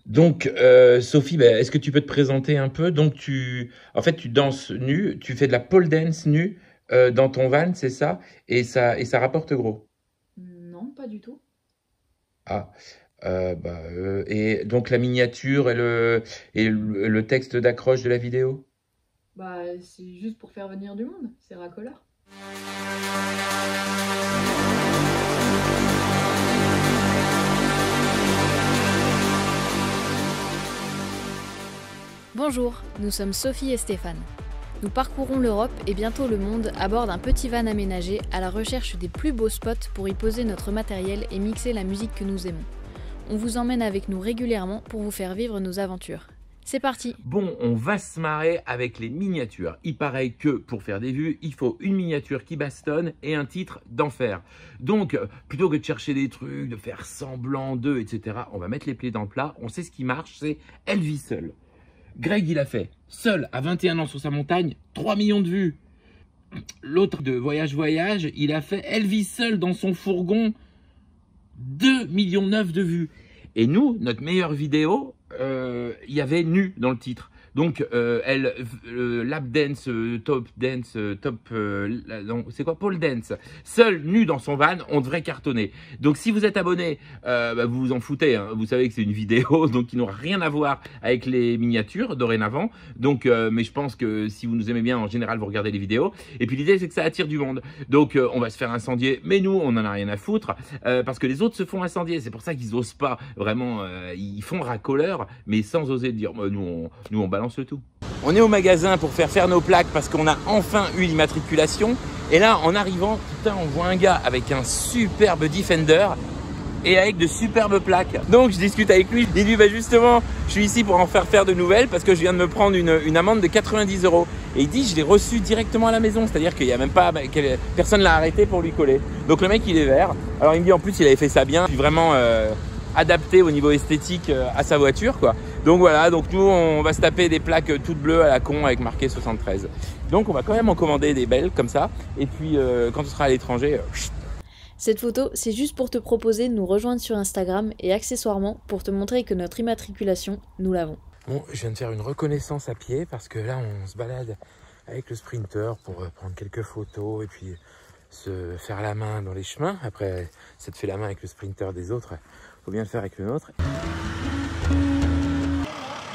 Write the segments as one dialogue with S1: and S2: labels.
S1: Donc, Sophie, bah, est-ce que tu peux te présenter un peu? Donc, en fait, tu danses nu, tu fais de la pole dance nu dans ton van, c'est ça? Et ça rapporte gros.
S2: Non, pas du tout.
S1: Ah, et donc la miniature et le texte d'accroche de la vidéo?
S2: Bah, c'est juste pour faire venir du monde, c'est racoleur.
S3: Bonjour, nous sommes Sophie et Stéphane. Nous parcourons l'Europe et bientôt le monde à bord d'un petit van aménagé à la recherche des plus beaux spots pour y poser notre matériel et mixer la musique que nous aimons. On vous emmène avec nous régulièrement pour vous faire vivre nos aventures. C'est parti!
S1: Bon, on va se marrer avec les miniatures. Il paraît que pour faire des vues, il faut une miniature qui bastonne et un titre d'enfer. Donc, plutôt que de chercher des trucs, de faire semblant d'eux, etc., on va mettre les pieds dans le plat. On sait ce qui marche, c'est elle vit seule. Greg, il a fait, seul, à 21 ans sur sa montagne, 3 millions de vues. L'autre de Voyage, il a fait, elle vit seule dans son fourgon, 2,9 millions de vues. Et nous, notre meilleure vidéo, il y avait nu dans le titre. Donc, lap dance, top dance, c'est quoi? Pole dance. Seul, nu dans son van, on devrait cartonner. Donc, si vous êtes abonné, vous vous en foutez. Hein. Vous savez que c'est une vidéo, donc qui n'aura rien à voir avec les miniatures dorénavant. Donc, mais je pense que si vous nous aimez bien, en général, vous regardez les vidéos. Et puis, l'idée, c'est que ça attire du monde. Donc, on va se faire incendier. Mais nous, on n'en a rien à foutre parce que les autres se font incendier. C'est pour ça qu'ils n'osent pas vraiment. Ils font racoleur, mais sans oser dire. Nous, on balance le tout. On est au magasin pour faire nos plaques parce qu'on a enfin eu l'immatriculation. Et là, en arrivant, putain, on voit un gars avec un superbe Defender et avec de superbes plaques. Donc, je discute avec lui. Il dit, bah justement, je suis ici pour en faire de nouvelles parce que je viens de me prendre une amende de 90 €. Et il dit, je l'ai reçu directement à la maison. C'est-à-dire qu'il n'y a même pas, personne ne l'a arrêté pour lui coller. Donc, le mec, il est vert. Alors, il me dit, en plus, il avait fait ça bien. Puis vraiment adapté au niveau esthétique à sa voiture, quoi. Donc voilà, donc nous on va se taper des plaques toutes bleues à la con avec marqué 73. Donc on va quand même en commander des belles comme ça. Et puis quand on sera à l'étranger,
S3: Cette photo, c'est juste pour te proposer de nous rejoindre sur Instagram et accessoirement pour te montrer que notre immatriculation, nous l'avons.
S1: Bon, je viens de faire une reconnaissance à pied parce que là on se balade avec le Sprinter pour prendre quelques photos et puis se faire la main dans les chemins. Après, ça te fait la main avec le Sprinter des autres, faut bien le faire avec le nôtre.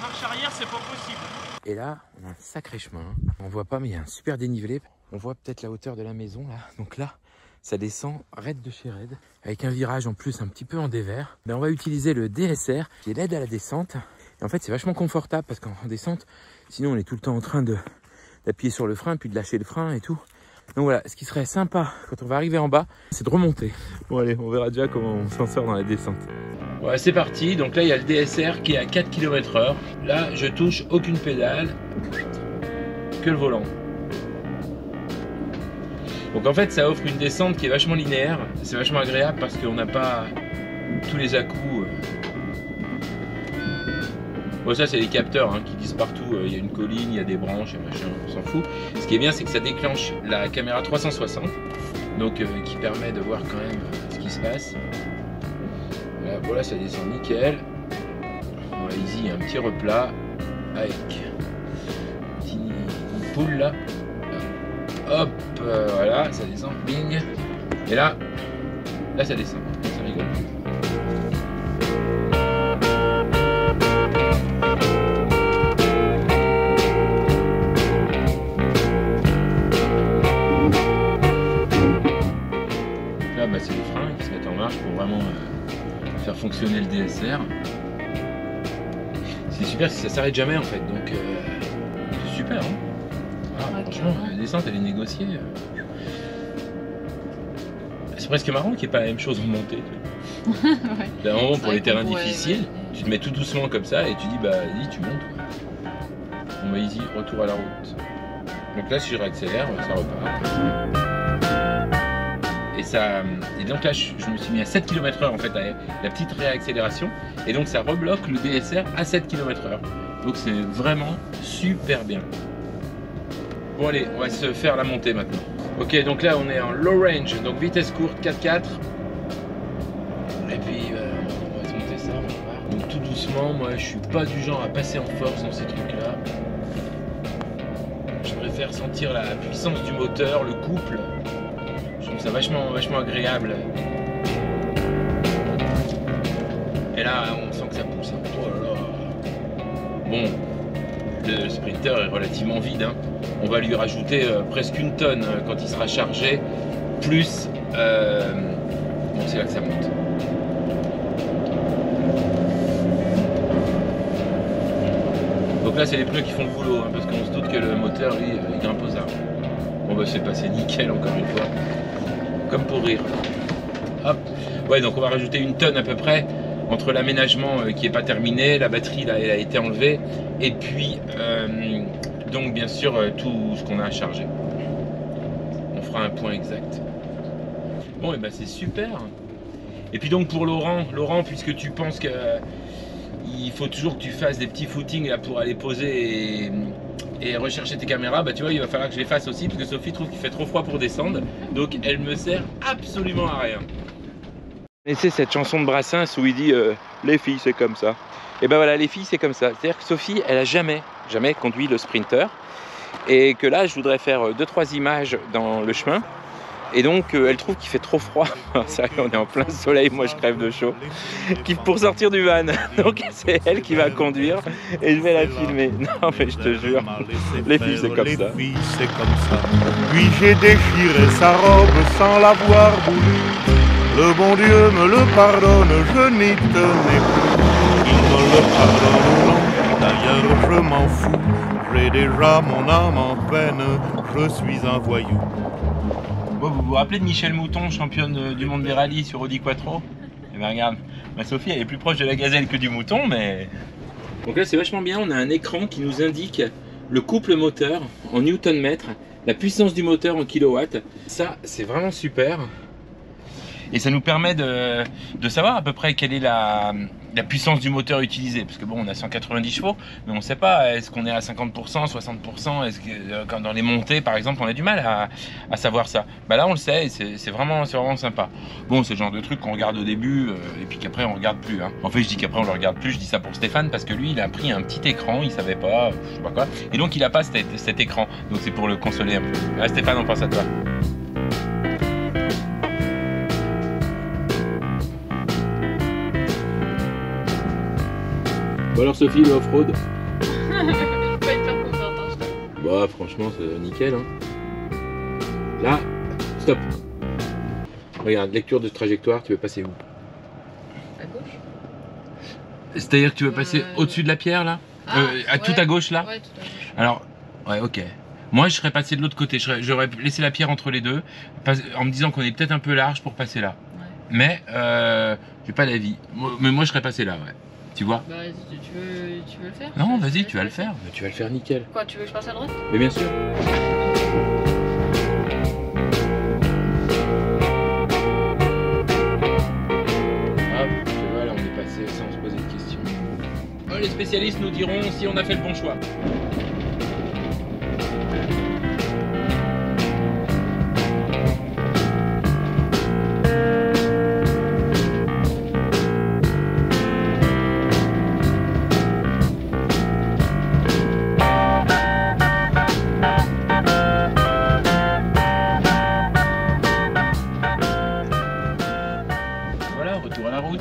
S4: Marche arrière, c'est pas possible.
S1: Et là, on a un sacré chemin. On voit pas, mais il y a un super dénivelé. On voit peut-être la hauteur de la maison là. Donc là, ça descend raide de chez raide, avec un virage en plus un petit peu en dévers. On va utiliser le DSR qui est l'aide à la descente. Et en fait, c'est vachement confortable parce qu'en descente, sinon on est tout le temps en train d'appuyer sur le frein, puis de lâcher le frein et tout. Donc voilà, ce qui serait sympa quand on va arriver en bas, c'est de remonter. Bon allez, on verra déjà comment on s'en sort dans la descente. Ouais, c'est parti. Donc là, il y a le DSR qui est à 4 km/h. Là, je touche aucune pédale, que le volant. Donc en fait, ça offre une descente qui est vachement linéaire. C'est vachement agréable parce qu'on n'a pas tous les à-coups. Bon, ça, c'est les capteurs qui glissent partout. Il y a une colline, il y a des branches et machin, on s'en fout. Ce qui est bien, c'est que ça déclenche la caméra 360, donc qui permet de voir quand même ce qui se passe. Voilà, ça descend nickel. Voilà, ici, il y a un petit replat avec une poule là. Hop, voilà, ça descend, bing. Et là ça descend, ça rigole. Là, c'est les freins qui se mettent en marche pour vraiment faire fonctionner le DSR. C'est super si ça s'arrête jamais en fait, donc c'est super. Franchement, la descente elle est négociée. C'est presque marrant qu'il n'y ait pas la même chose en montée. Ouais. D'un moment pour les terrains difficiles, tu te mets tout doucement comme ça et tu dis bah vas-y tu montes. On va ici, retour à la route. Donc là si je réaccélère, ça repart. Et donc là je me suis mis à 7 km/h en fait, la petite réaccélération. Et donc ça rebloque le DSR à 7 km/h. Donc c'est vraiment super bien. Bon allez, on va se faire la montée maintenant. Ok, donc là on est en low range, donc vitesse courte 4x4. Et puis on va se monter ça, on va voir. Donc tout doucement. Honnêtement, moi, je suis pas du genre à passer en force dans ces trucs-là. Je préfère sentir la puissance du moteur, le couple. Je trouve ça vachement agréable. Et là, on sent que ça pousse. Hein. Oh là là. Bon, le Sprinter est relativement vide. Hein. On va lui rajouter presque une tonne quand il sera chargé. Plus, bon, c'est là que ça monte. Donc là, c'est les pneus qui font le boulot, hein, parce qu'on se doute que le moteur, lui, il grimpe aux arbres. Bon, bah, c'est passé nickel, encore une fois. Comme pour rire. Hop. Ouais, donc on va rajouter une tonne à peu près entre l'aménagement qui n'est pas terminé, la batterie, là, elle a été enlevée, et puis, donc, bien sûr, tout ce qu'on a à charger. On fera un point exact. Bon, et ben c'est super. Et puis donc pour Laurent, puisque tu penses que il faut toujours que tu fasses des petits footings là pour aller poser et rechercher tes caméras, bah tu vois, il va falloir que je les fasse aussi parce que Sophie trouve qu'il fait trop froid pour descendre, donc elle me sert absolument à rien. Et c'est cette chanson de Brassens où il dit les filles c'est comme ça. Et ben voilà, les filles c'est comme ça. C'est-à-dire que Sophie, elle a jamais conduit le Sprinter et que là je voudrais faire 2-3 images dans le chemin. Et donc elle trouve qu'il fait trop froid. C'est vrai qu'on est en plein soleil, moi je crève de chaud. Pour sortir du van. Donc c'est elle qui va conduire et je vais la filmer. Non mais je te jure, les filles c'est comme ça.
S5: Puis j'ai déchiré sa robe sans l'avoir voulu. Le bon Dieu me le pardonne, je n'y tenais plus. Il me le pardonne non, d'ailleurs je m'en fous. J'ai déjà mon âme en peine, je suis un voyou.
S1: Vous vous rappelez de Michel Mouton, championne du monde des rallyes sur Audi Quattro? Et bien regarde, ma Sophie elle est plus proche de la gazelle que du mouton, mais... Donc là c'est vachement bien, on a un écran qui nous indique le couple moteur en newton-mètre, la puissance du moteur en kilowatts. Ça c'est vraiment super. Et ça nous permet de savoir à peu près quelle est la puissance du moteur utilisé. Parce que bon, on a 190 chevaux, mais on ne sait pas, est-ce qu'on est à 50%, 60%, est-ce que quand dans les montées, par exemple, on a du mal à savoir ça. Bah là, on le sait, et c'est vraiment sympa. Bon, c'est le genre de truc qu'on regarde au début, et puis qu'après, on ne regarde plus. Hein. En fait, je dis qu'après, on ne le regarde plus, je dis ça pour Stéphane, parce que lui, il a pris un petit écran, il ne savait pas, je sais pas quoi, et donc il n'a pas cet écran. Donc c'est pour le consoler un peu. Ah, Stéphane, on pense à toi. Bon alors Sophie, le off-road.
S2: Je vais pas être faire confiante, hein, je t'avoue.
S1: Bah franchement c'est nickel hein. Là, stop. Regarde, lecture de trajectoire, tu veux passer où?
S2: À gauche.
S1: C'est-à-dire que tu veux passer au-dessus de la pierre là?
S2: Ouais.
S1: Tout à gauche là?
S2: Ouais, tout à gauche.
S1: Alors, ouais ok. Moi je serais passé de l'autre côté, j'aurais laissé la pierre entre les deux, en me disant qu'on est peut-être un peu large pour passer là.
S2: Ouais.
S1: Mais, j'ai pas d'avis. Mais moi je serais passé là, ouais. Tu vois?
S2: Bah vas-y, tu veux le faire?
S1: Non, vas-y, tu vas le faire. Mais tu vas le faire nickel.
S2: Quoi, tu veux que je passe à droite?
S1: Mais bien sûr. Hop, tu vois, là on est passé sans se poser de questions. Oh, les spécialistes nous diront si on a fait le bon choix. Retour à la route.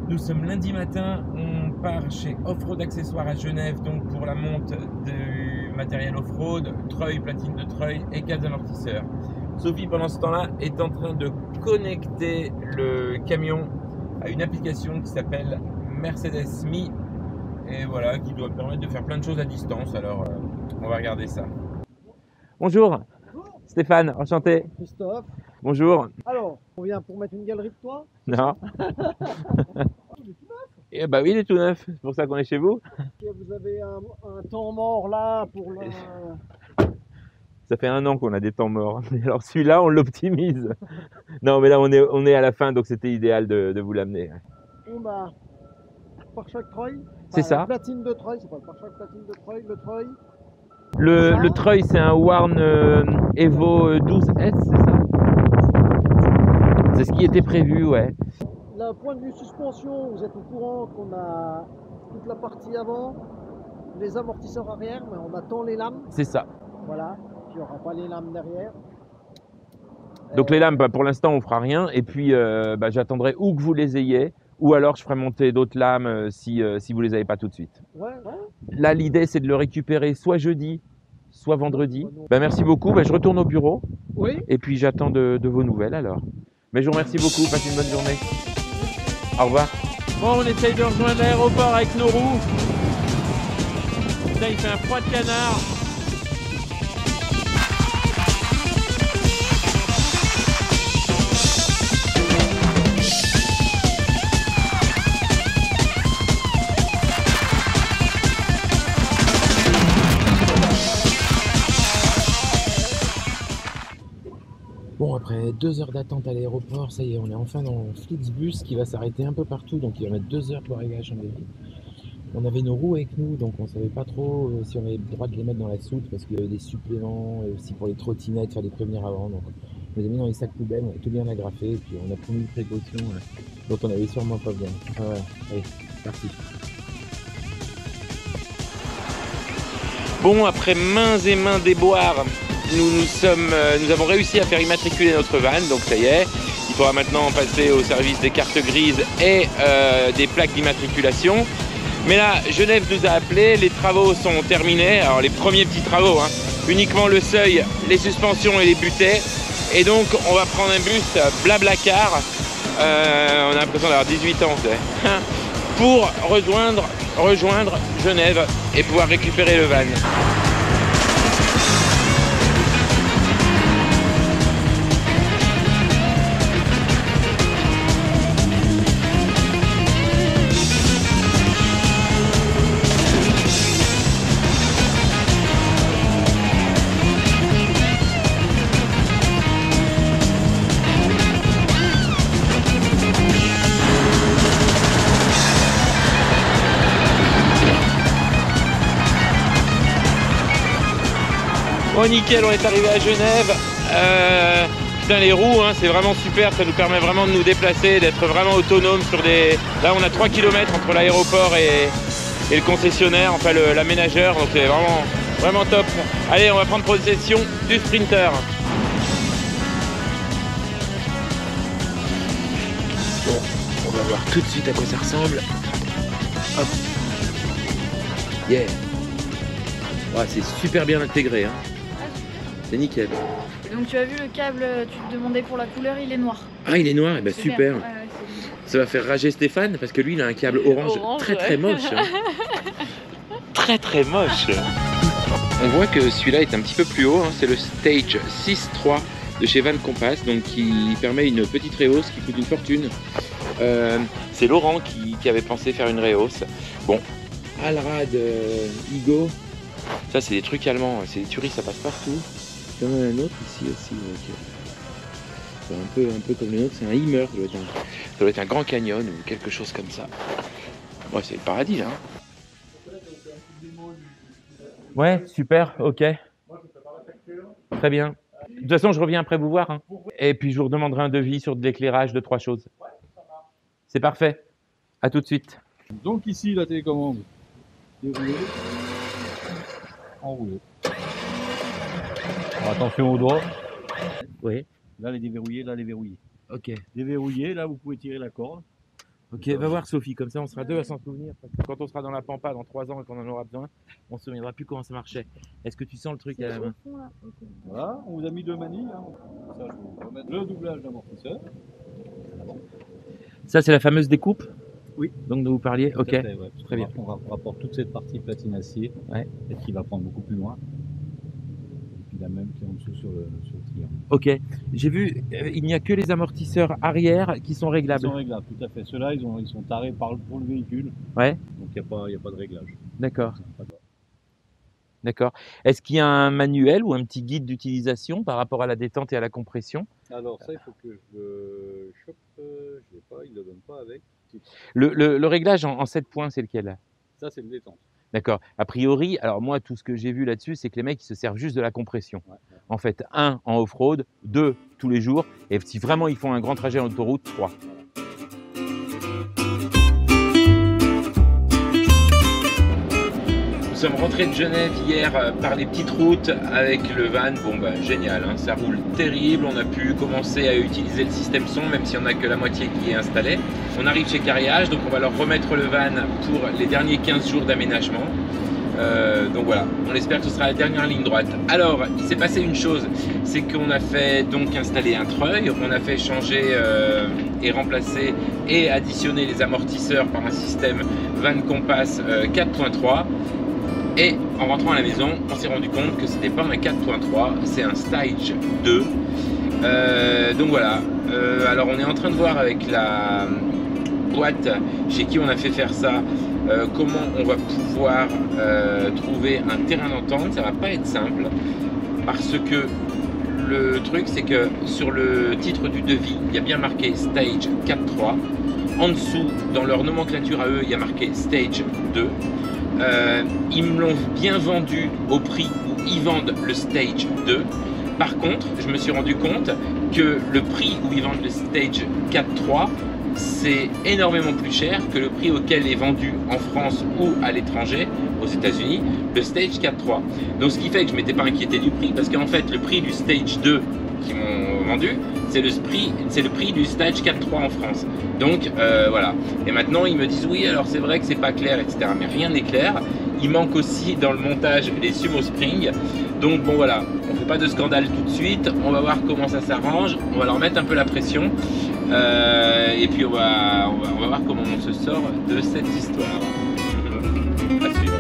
S1: Nous sommes lundi matin, on part chez Offroad Accessoires à Genève, donc pour la monte du matériel off-road, treuil, platine de treuil et câble d'amortisseur. Sophie, pendant ce temps-là, est en train de connecter le camion à une application qui s'appelle Mercedes Me, et voilà, qui doit permettre de faire plein de choses à distance. Alors, on va regarder ça. Bonjour. Stéphane, enchanté.
S6: Christophe.
S1: Bonjour.
S6: Alors, on vient pour mettre une galerie de toi?
S1: Non. Eh bah oui, il est tout neuf, c'est pour ça qu'on est chez vous.
S6: Vous avez un temps mort là pour la...
S1: Ça fait 1 an qu'on a des temps morts. Alors celui-là, on l'optimise. Non, mais là, on est à la fin, donc c'était idéal de vous l'amener.
S6: On a pare-choc treuil.
S1: C'est ça.
S6: Platine de treuil, c'est pas le pare-choc, platine de treuil, le treuil.
S1: Le treuil, c'est un Warn Evo 12S, c'est ça? C'est ce qui était prévu, ouais.
S6: D'un point de vue suspension, vous êtes au courant qu'on a toute la partie avant, les amortisseurs arrière, mais on attend les lames.
S1: C'est ça.
S6: Voilà, puis il n'y aura pas les lames derrière.
S1: Donc les lames, bah, pour l'instant, on fera rien. Et puis, bah, j'attendrai ou que vous les ayez, ou alors je ferai monter d'autres lames si vous les avez pas tout de suite.
S6: Ouais.
S1: Là, l'idée, c'est de le récupérer soit jeudi, soit vendredi. Bah, merci beaucoup. Bah, je retourne au bureau.
S6: Oui.
S1: Et puis, j'attends de vos nouvelles alors. Mais je vous remercie beaucoup. Passez une bonne journée. Au revoir. Bon, on essaye de rejoindre l'aéroport avec nos roues. Là, il fait un froid de canard. Bon, après 2 heures d'attente à l'aéroport, ça y est, on est enfin dans Flixbus qui va s'arrêter un peu partout, donc il va mettre 2 heures pour arriver à Chambéry. On avait nos roues avec nous, donc on savait pas trop si on avait le droit de les mettre dans la soute parce qu'il y avait des suppléments, et aussi pour les trottinettes, fallait prévenir avant. Donc on les a mis dans les sacs poubelles, on a tout bien agrafé, et puis on a pris une précaution dont on avait sûrement pas besoin. Ah ouais, allez, parti. Bon, après mains et mains déboires, nous avons réussi à faire immatriculer notre van, donc ça y est. Il faudra maintenant passer au service des cartes grises et des plaques d'immatriculation. Mais là, Genève nous a appelés, les travaux sont terminés. Alors les premiers petits travaux, hein, uniquement le seuil, les suspensions et les butées. Et donc on va prendre un bus Blablacar, on a l'impression d'avoir 18 ans, pour rejoindre Genève et pouvoir récupérer le van. Bon, nickel, on est arrivé à Genève. Putain, les roues, hein, c'est vraiment super, ça nous permet vraiment de nous déplacer, d'être vraiment autonome sur des... Là, on a 3 km entre l'aéroport et le concessionnaire, enfin l'aménageur, donc c'est vraiment top. Allez, on va prendre possession du Sprinter. Bon, on va voir tout de suite à quoi ça ressemble. Hop. Yeah. Ouais, c'est super bien intégré, hein. C'est nickel.
S3: Donc tu as vu le câble, tu te demandais pour la couleur, il est noir.
S1: Ah, il est noir, et ben
S3: C'est
S1: super.
S3: bien. Ouais,
S1: Ça va faire rager Stéphane parce que lui il a un câble orange, très
S3: ouais.
S1: moche. Hein. très moche. On voit que celui-là est un petit peu plus haut, hein. C'est le Stage 6.3 de chez Van Compass, donc qui permet une petite réhausse qui coûte une fortune. C'est Laurent qui avait pensé faire une réhausse. Bon, Alrad Igo, ça c'est des trucs allemands, c'est des tueries, ça passe partout. Il y en a un autre ici aussi. Un peu comme le nôtre, c'est un Himmer, ça doit être un Grand Canyon ou quelque chose comme ça. Ouais, c'est le paradis là. Hein. Ouais, super, ok. Très bien. De toute façon, je reviens après vous voir. Hein. Et puis je vous redemanderai un devis sur de l'éclairage de 3 choses. C'est parfait. À tout de suite.
S7: Donc ici, la télécommande déroulée, enroulée. Alors, attention aux doigts.
S1: Oui.
S7: Là, les déverrouillés, là, les verrouillés.
S1: Ok.
S7: Déverrouillés, là, vous pouvez tirer la corde.
S1: Ok, va voir Sophie, comme ça on sera deux à s'en souvenir. Parce que quand on sera dans la pampa dans 3 ans et qu'on en aura besoin, on se souviendra plus comment ça marchait. Est-ce que tu sens le truc à la main?
S7: Voilà, on vous a mis 2 manilles. Hein. Ça, je vous remets le doublage d'amortisseur.
S1: Ça, c'est la fameuse découpe?
S7: Oui.
S1: Donc dont vous parliez? Ok.
S7: Fait, ouais.
S1: Très bien.
S7: On rapporte toute cette partie platine acier,
S1: ouais.
S7: Et qui va prendre beaucoup plus loin. Et puis la même qui est en dessous sur le triangle.
S1: Ok. J'ai vu, il n'y a que les amortisseurs arrière qui sont réglables.
S7: Ils sont réglables, tout à fait. Ceux-là, ils sont tarés pour le véhicule.
S1: Ouais.
S7: Donc il n'y a pas de réglage.
S1: D'accord. D'accord. Est-ce qu'il y a un manuel ou un petit guide d'utilisation par rapport à la détente et à la compression?
S7: Alors ça, il faut que je le chope. Je l'ai pas, il ne le donne pas avec.
S1: Le réglage en 7 points, c'est lequel?
S7: Ça, c'est le détente.
S1: D'accord. A priori, alors moi, tout ce que j'ai vu là-dessus, c'est que les mecs, ils se servent juste de la compression. En fait, 1 en off-road, 2 tous les jours, et si vraiment ils font un grand trajet en autoroute, 3. Nous sommes rentrés de Genève hier par les petites routes avec le van. Bon bah génial, hein, ça roule terrible. On a pu commencer à utiliser le système son, même si on n'a que la moitié qui est installé. On arrive chez Carriage, donc on va leur remettre le van pour les derniers 15 jours d'aménagement. Donc voilà, on espère que ce sera la dernière ligne droite. Alors, il s'est passé une chose, c'est qu'on a fait donc installer un treuil, on a fait changer et remplacer et additionner les amortisseurs par un système Van Compass 4.3. Et en rentrant à la maison, on s'est rendu compte que c'était pas un 4.3, c'est un Stage 2. Donc voilà, alors on est en train de voir avec la boîte chez qui on a fait faire ça, comment on va pouvoir trouver un terrain d'entente. Ça va pas être simple parce que le truc c'est que sur le titre du devis il y a bien marqué Stage 4.3, en dessous dans leur nomenclature à eux il y a marqué Stage 2. Ils me l'ont bien vendu au prix où ils vendent le Stage 2. Par contre, je me suis rendu compte que le prix où ils vendent le Stage 4.3, c'est énormément plus cher que le prix auquel est vendu en France ou à l'étranger, aux États-Unis, le Stage 4.3. Donc ce qui fait que je ne m'étais pas inquiété du prix, parce qu'en fait, le prix du Stage 2 qu'ils m'ont vendu, c'est le prix du Stage 4.3 en France. Donc voilà. Et maintenant, ils me disent oui, alors c'est vrai que c'est pas clair, etc. Mais rien n'est clair. Il manque aussi dans le montage les Sumo Spring. Donc bon voilà, on fait pas de scandale tout de suite. On va voir comment ça s'arrange. On va leur mettre un peu la pression. Et puis on va voir comment on se sort de cette histoire. À suivre.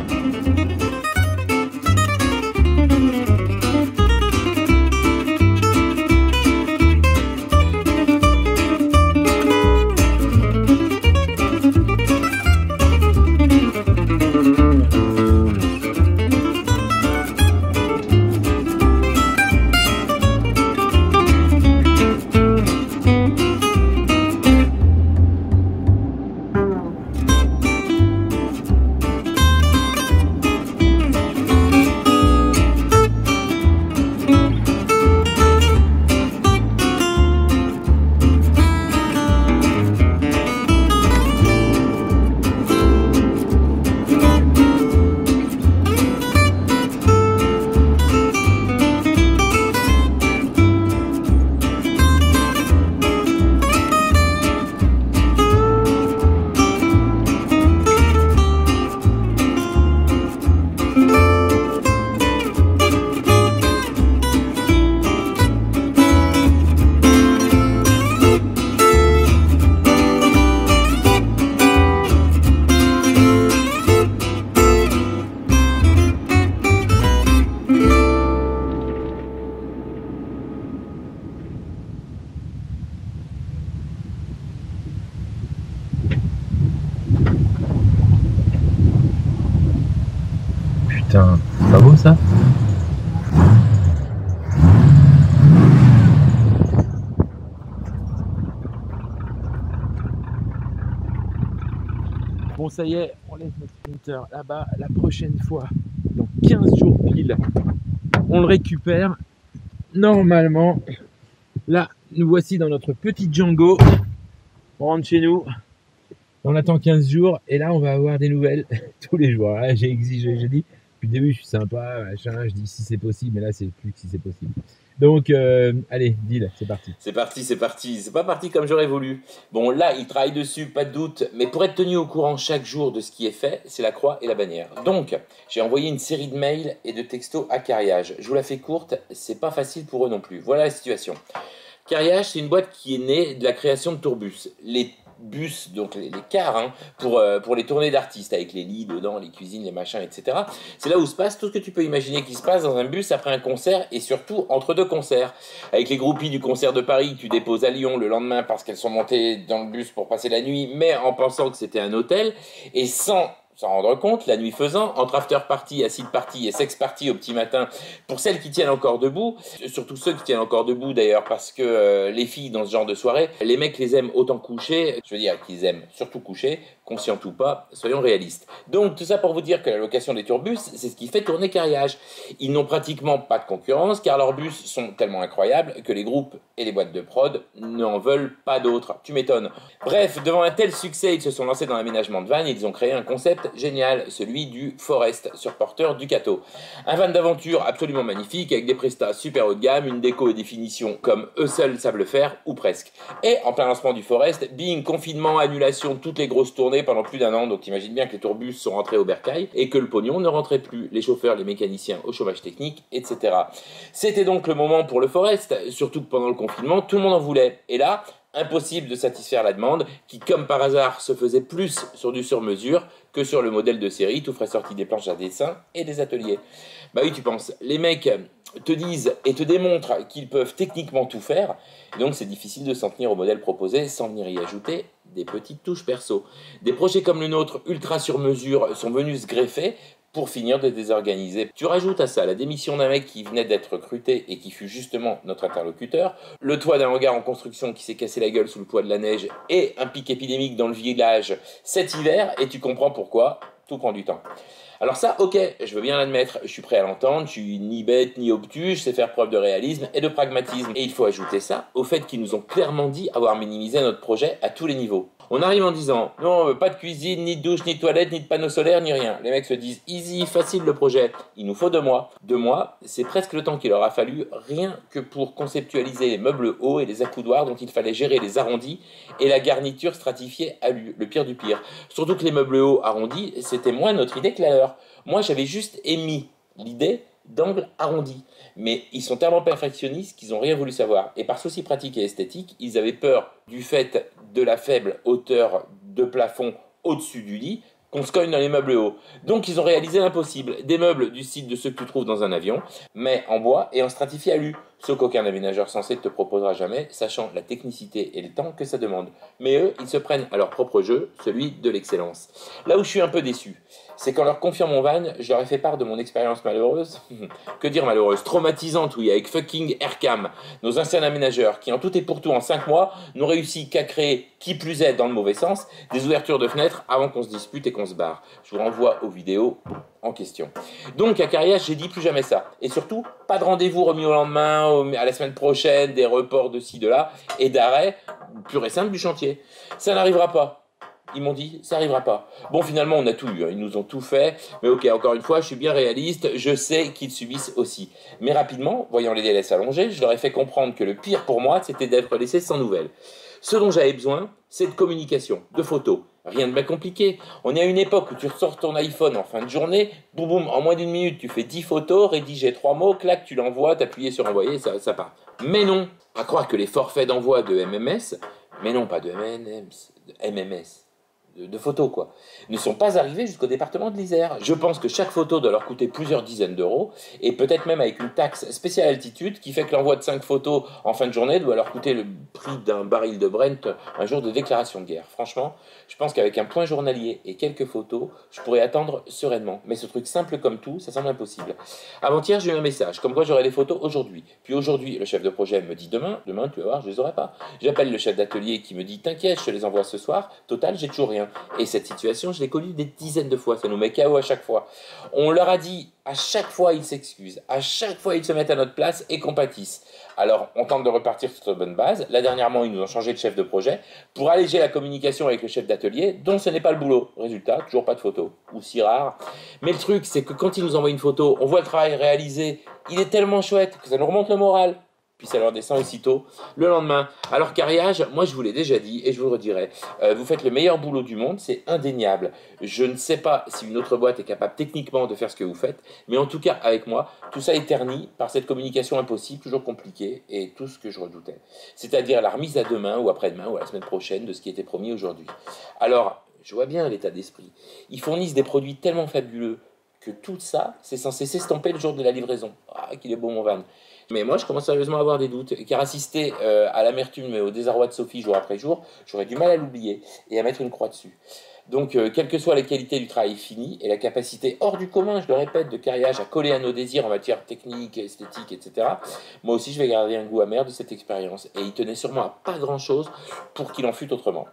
S7: Putain, c'est pas beau ça?
S1: Bon, ça y est, on laisse notre Sprinter là-bas. La prochaine fois, dans 15 jours pile, on le récupère. Normalement, là, nous voici dans notre petit Django. On rentre chez nous. On attend 15 jours et là, on va avoir des nouvelles tous les jours. Là, j'ai exigé, j'ai dit, depuis le début, je suis sympa, machin, je dis si c'est possible, mais là, c'est plus que si c'est possible. Donc, allez, deal, c'est parti.
S8: C'est parti, c'est parti. C'est pas parti comme j'aurais voulu. Bon, là, il travaille dessus, pas de doute. Mais pour être tenu au courant chaque jour de ce qui est fait, c'est la croix et la bannière. Donc, j'ai envoyé une série de mails et de textos à Carriage. Je vous la fais courte, c'est pas facile pour eux non plus. Voilà la situation. Carriage, c'est une boîte qui est née de la création de tourbus. Les bus, donc les cars, hein, pour les tournées d'artistes, avec les lits dedans, les cuisines, les machins, etc. C'est là où se passe tout ce que tu peux imaginer qui se passe dans un bus après un concert, et surtout entre deux concerts. Avec les groupies du concert de Paris que tu déposes à Lyon le lendemain parce qu'elles sont montées dans le bus pour passer la nuit, mais en pensant que c'était un hôtel, et sans s'en rendre compte, la nuit faisant, entre after party, acid party et sex party au petit matin, pour celles qui tiennent encore debout, surtout ceux qui tiennent encore debout d'ailleurs, parce que les filles dans ce genre de soirée, les mecs les aiment autant coucher, je veux dire qu'ils aiment surtout coucher, conscient ou pas, soyons réalistes. Donc tout ça pour vous dire que la location des tourbus, c'est ce qui fait tourner Cariage. Ils n'ont pratiquement pas de concurrence, car leurs bus sont tellement incroyables que les groupes et les boîtes de prod n'en veulent pas d'autres. Tu m'étonnes. Bref, devant un tel succès, ils se sont lancés dans l'aménagement de van et ils ont créé un concept génial, celui du Forest sur porteur Ducato. Un van d'aventure absolument magnifique avec des prestats super haut de gamme, une déco et des finitions comme eux seuls savent le faire, ou presque. Et en plein lancement du Forest, bing, confinement, annulation de toutes les grosses tournées pendant plus d'1 an, donc t'imagines bien que les tourbus sont rentrés au bercail et que le pognon ne rentrait plus, les chauffeurs, les mécaniciens au chômage technique, etc. C'était donc le moment pour le Forest, surtout que pendant le confinement, tout le monde en voulait. Et là, impossible de satisfaire la demande, qui comme par hasard se faisait plus sur du sur-mesure que sur le modèle de série, tout frais sorti des planches à dessin et des ateliers. Bah oui, tu penses, les mecs te disent et te démontrent qu'ils peuvent techniquement tout faire, et donc c'est difficile de s'en tenir au modèle proposé sans venir y ajouter des petites touches perso. Des projets comme le nôtre, ultra sur mesure, sont venus se greffer pour finir de désorganiser. Tu rajoutes à ça la démission d'un mec qui venait d'être recruté et qui fut justement notre interlocuteur, le toit d'un hangar en construction qui s'est cassé la gueule sous le poids de la neige et un pic épidémique dans le village cet hiver, et tu comprends pourquoi tout prend du temps. Alors ça, ok, je veux bien l'admettre, je suis prêt à l'entendre, je suis ni bête ni obtus, je sais faire preuve de réalisme et de pragmatisme. Et il faut ajouter ça au fait qu'ils nous ont clairement dit avoir minimisé notre projet à tous les niveaux. On arrive en disant, non, pas de cuisine, ni de douche, ni de toilette, ni de panneaux solaires, ni rien. Les mecs se disent, easy, facile le projet, il nous faut 2 mois. 2 mois, c'est presque le temps qu'il leur a fallu, rien que pour conceptualiser les meubles hauts et les accoudoirs dont il fallait gérer les arrondis et la garniture stratifiée alu, le pire du pire. Surtout que les meubles hauts arrondis, c'était moins notre idée que la leur. Moi, j'avais juste émis l'idée d'angle arrondi. Mais ils sont tellement perfectionnistes qu'ils n'ont rien voulu savoir. Et par souci pratique et esthétique, ils avaient peur du fait de la faible hauteur de plafond au-dessus du lit qu'on se cogne dans les meubles hauts. Donc ils ont réalisé l'impossible. Des meubles du style de ceux que tu trouves dans un avion, mais en bois et en stratifié alu. Ce qu'aucun aménageur sensé ne te proposera jamais, sachant la technicité et le temps que ça demande. Mais eux, ils se prennent à leur propre jeu, celui de l'excellence. Là où je suis un peu déçu, c'est qu'en leur confiant mon van, je leur ai fait part de mon expérience malheureuse, que dire malheureuse, traumatisante, oui, avec fucking Aircam, nos anciens aménageurs, qui en tout et pour tout en 5 mois, n'ont réussi qu'à créer, qui plus est dans le mauvais sens, des ouvertures de fenêtres avant qu'on se dispute et qu'on se barre. Je vous renvoie aux vidéos en question. Donc à Cariage, j'ai dit plus jamais ça. Et surtout, pas de rendez-vous remis au lendemain, à la semaine prochaine, des reports de ci, de là, et d'arrêt pur et simple du chantier. Ça n'arrivera pas. Ils m'ont dit, ça n'arrivera pas. Bon, finalement, on a tout eu, hein. Ils nous ont tout fait. Mais ok, encore une fois, je suis bien réaliste, je sais qu'ils subissent aussi. Mais rapidement, voyant les délais s'allonger, je leur ai fait comprendre que le pire pour moi, c'était d'être laissé sans nouvelles. Ce dont j'avais besoin, c'est de communication, de photos. Rien de bien compliqué. On est à une époque où tu ressors ton iPhone en fin de journée, boum boum, en moins d'1 minute, tu fais 10 photos, rédiger 3 mots, clac, tu l'envoies, t'appuies sur envoyer, ça part. Mais non, à croire que les forfaits d'envoi de MMS, mais non, pas de MMS, de photos quoi, ne sont pas arrivés jusqu'au département de l'Isère. Je pense que chaque photo doit leur coûter plusieurs dizaines d'euros, et peut-être même avec une taxe spéciale altitude qui fait que l'envoi de 5 photos en fin de journée doit leur coûter le prix d'un baril de Brent un jour de déclaration de guerre. Franchement, je pense qu'avec un point journalier et quelques photos, je pourrais attendre sereinement. Mais ce truc simple comme tout, ça semble impossible. Avant-hier, j'ai eu un message, comme quoi j'aurais les photos aujourd'hui. Puis aujourd'hui, le chef de projet me dit demain, tu vas voir, je les aurai pas. J'appelle le chef d'atelier qui me dit, t'inquiète, je te les envoie ce soir, total, j'ai toujours rien. Et cette situation, je l'ai connue des dizaines de fois, ça nous met KO à chaque fois. On leur a dit, à chaque fois ils s'excusent, à chaque fois ils se mettent à notre place et compatissent. Alors on tente de repartir sur de bonne base. Là dernièrement, ils nous ont changé de chef de projet pour alléger la communication avec le chef d'atelier, dont ce n'est pas le boulot. Résultat, toujours pas de photo, ou si rare. Mais le truc, c'est que quand ils nous envoient une photo, on voit le travail réalisé, il est tellement chouette que ça nous remonte le moral. Puis ça leur descend aussitôt le lendemain. Alors Cariage, moi je vous l'ai déjà dit et je vous le redirai, vous faites le meilleur boulot du monde, c'est indéniable. Je ne sais pas si une autre boîte est capable techniquement de faire ce que vous faites, mais en tout cas avec moi, tout ça est terni par cette communication impossible, toujours compliquée, et tout ce que je redoutais. C'est-à-dire la remise à demain ou après-demain ou à la semaine prochaine de ce qui était promis aujourd'hui. Alors, je vois bien l'état d'esprit. Ils fournissent des produits tellement fabuleux que tout ça, c'est censé s'estomper le jour de la livraison. Ah, qu'il est beau mon van. Mais moi, je commence sérieusement à avoir des doutes, car assister à l'amertume et au désarroi de Sophie jour après jour, j'aurais du mal à l'oublier et à mettre une croix dessus. Donc, quelle que soit la qualité du travail fini et la capacité hors du commun, je le répète, de Carriage à coller à nos désirs en matière technique, esthétique, etc., moi aussi, je vais garder un goût amer de cette expérience. Et il tenait sûrement à pas grand-chose pour qu'il en fût autrement.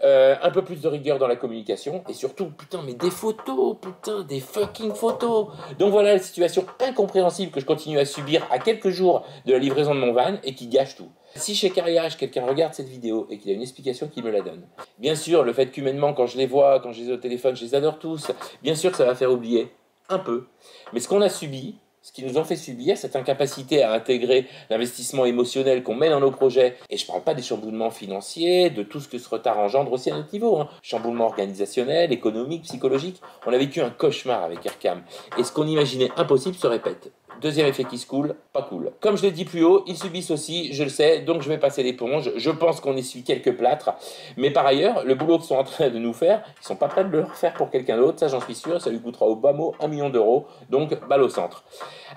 S8: Un peu plus de rigueur dans la communication et surtout, putain, mais des photos, putain, des fucking photos. Donc voilà la situation incompréhensible que je continue à subir à quelques jours de la livraison de mon van et qui gâche tout. Si chez Carriage, quelqu'un regarde cette vidéo et qu'il a une explication, qu'il me la donne. Bien sûr, le fait qu'humainement, quand je les vois, quand je les ai au téléphone, je les adore tous, bien sûr que ça va faire oublier un peu. Mais ce qu'on a subi, ce qu'ils nous ont fait subir, cette incapacité à intégrer l'investissement émotionnel qu'on met dans nos projets, et je ne parle pas des chamboulements financiers, de tout ce que ce retard engendre aussi à notre niveau, chamboulement organisationnel, économique, psychologique, on a vécu un cauchemar avec Aircam, et ce qu'on imaginait impossible se répète. Deuxième effet qui se coule, pas cool. Comme je l'ai dit plus haut, ils subissent aussi, je le sais, donc je vais passer l'éponge. Je pense qu'on essuie quelques plâtres. Mais par ailleurs, le boulot qu'ils sont en train de nous faire, ils sont pas prêts de le refaire pour quelqu'un d'autre, ça j'en suis sûr, ça lui coûtera au bas mot 1 million d'euros, donc balle au centre.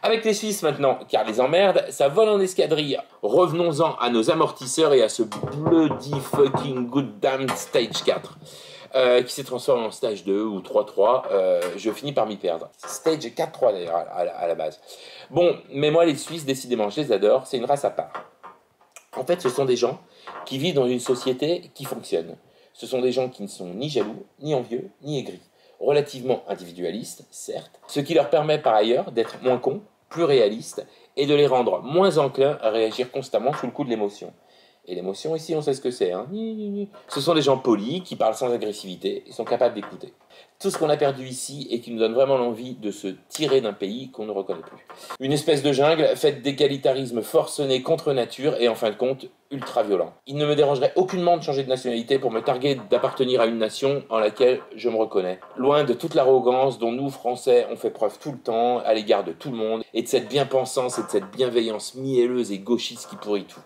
S8: Avec les Suisses maintenant, car les emmerdes, ça vole en escadrille. Revenons-en à nos amortisseurs et à ce bloody fucking good damn stage 4. Qui s'est transformé en stage 2 ou 3-3, je finis par m'y perdre. Stage 4-3 d'ailleurs à la base. Bon, mais moi les Suisses, décidément, je les adore, c'est une race à part. En fait, ce sont des gens qui vivent dans une société qui fonctionne. Ce sont des gens qui ne sont ni jaloux, ni envieux, ni aigris. Relativement individualistes, certes, ce qui leur permet par ailleurs d'être moins cons, plus réalistes, et de les rendre moins enclins à réagir constamment sous le coup de l'émotion. Et l'émotion, ici, on sait ce que c'est. Ce sont des gens polis, qui parlent sans agressivité, et sont capables d'écouter. Tout ce qu'on a perdu ici, et qui nous donne vraiment l'envie de se tirer d'un pays qu'on ne reconnaît plus. Une espèce de jungle, faite d'égalitarisme forcené contre nature, et en fin de compte, ultra violent. Il ne me dérangerait aucunement de changer de nationalité pour me targuer d'appartenir à une nation en laquelle je me reconnais. Loin de toute l'arrogance dont nous, Français, on fait preuve tout le temps, à l'égard de tout le monde, et de cette bien-pensance et de cette bienveillance mielleuse et gauchiste qui pourrit tout.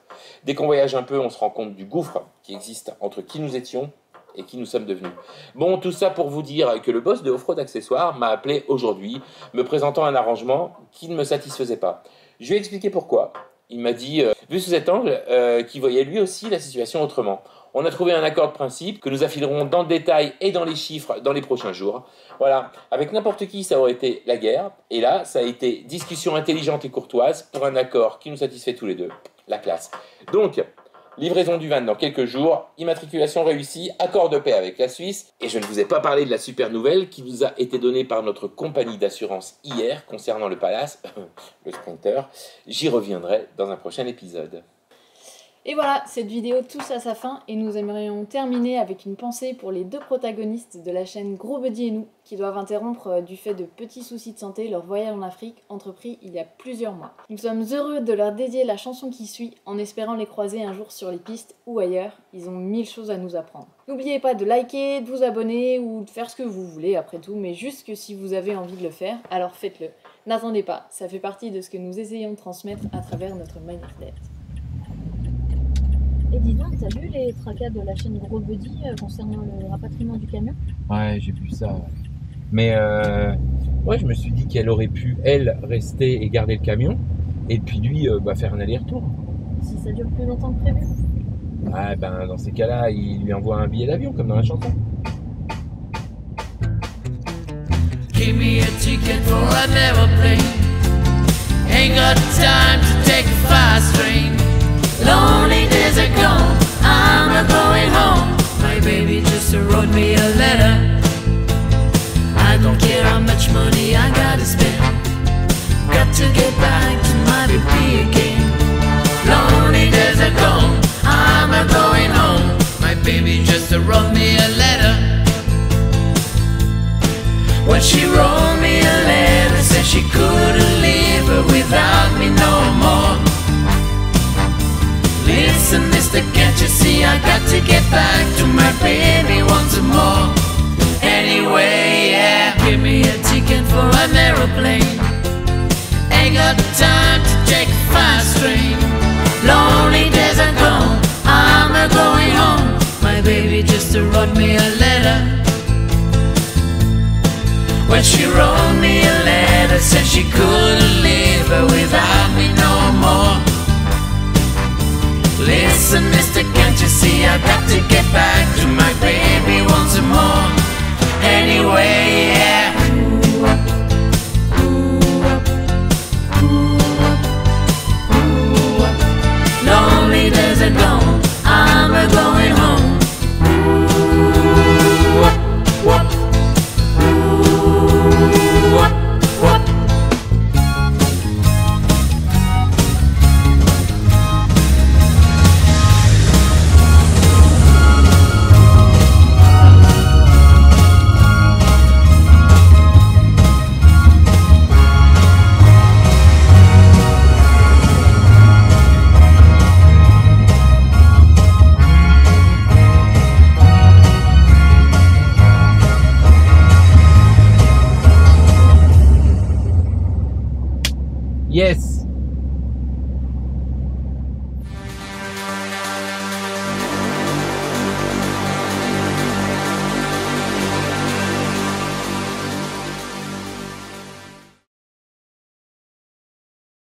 S8: Dès qu'on voyage un peu, on se rend compte du gouffre qui existe entre qui nous étions et qui nous sommes devenus. Bon, tout ça pour vous dire que le boss de Offroad Accessoires m'a appelé aujourd'hui, me présentant un arrangement qui ne me satisfaisait pas. Je lui ai expliqué pourquoi. Il m'a dit, vu sous cet angle, qu'il voyait lui aussi la situation autrement. On a trouvé un accord de principe que nous affilerons dans le détail et dans les chiffres dans les prochains jours. Voilà, avec n'importe qui, ça aurait été la guerre. Et là, ça a été discussion intelligente et courtoise pour un accord qui nous satisfait tous les deux. La classe. Donc, livraison du van dans quelques jours, immatriculation réussie, accord de paix avec la Suisse. Et je ne vous ai pas parlé de la super nouvelle qui nous a été donnée par notre compagnie d'assurance hier concernant le Palace, le Sprinter. J'y reviendrai dans un prochain épisode.
S3: Et voilà, cette vidéo touche à sa fin et nous aimerions terminer avec une pensée pour les deux protagonistes de la chaîne Gros Buddy et nous, qui doivent interrompre du fait de petits soucis de santé leur voyage en Afrique entrepris il y a plusieurs mois. Nous sommes heureux de leur dédier la chanson qui suit en espérant les croiser un jour sur les pistes ou ailleurs, ils ont 1000 choses à nous apprendre. N'oubliez pas de liker, de vous abonner ou de faire ce que vous voulez après tout, mais juste que si vous avez envie de le faire, alors faites-le. N'attendez pas, ça fait partie de ce que nous essayons de transmettre à travers notre manière d'être.
S9: Et dis donc, t'as vu les tracas de la chaîne Gros Buddy concernant le rapatriement du camion?
S1: Ouais, j'ai vu ça. Mais ouais, je me suis dit qu'elle aurait pu, elle, rester et garder le camion, et puis lui, faire un aller-retour.
S9: Si ça dure plus longtemps que prévu?
S1: Ouais, ben dans ces cas-là, il lui envoie un billet d'avion, comme dans la chanson.
S10: Give me a ticket for an aeroplane. Ain't got time to take a fast train. Lonely days are gone, I'm a going home. My baby just wrote me a letter. I don't care how much money I gotta spend. Got to get back to my baby again. Lonely days are gone, I'm a going home. My baby just wrote me a letter. When she wrote me a letter, said she couldn't live without me no more. Listen, mister, can't you see I got to get back to my baby once more. Anyway, yeah, give me a ticket for an aeroplane. Ain't got time to take a fast train. Lonely days are gone, I'm going home. My baby just wrote me a letter. When she wrote me a letter, said she couldn't live without me no more. Listen, mister, can't you see I got to get back to my baby once more.
S1: Yes.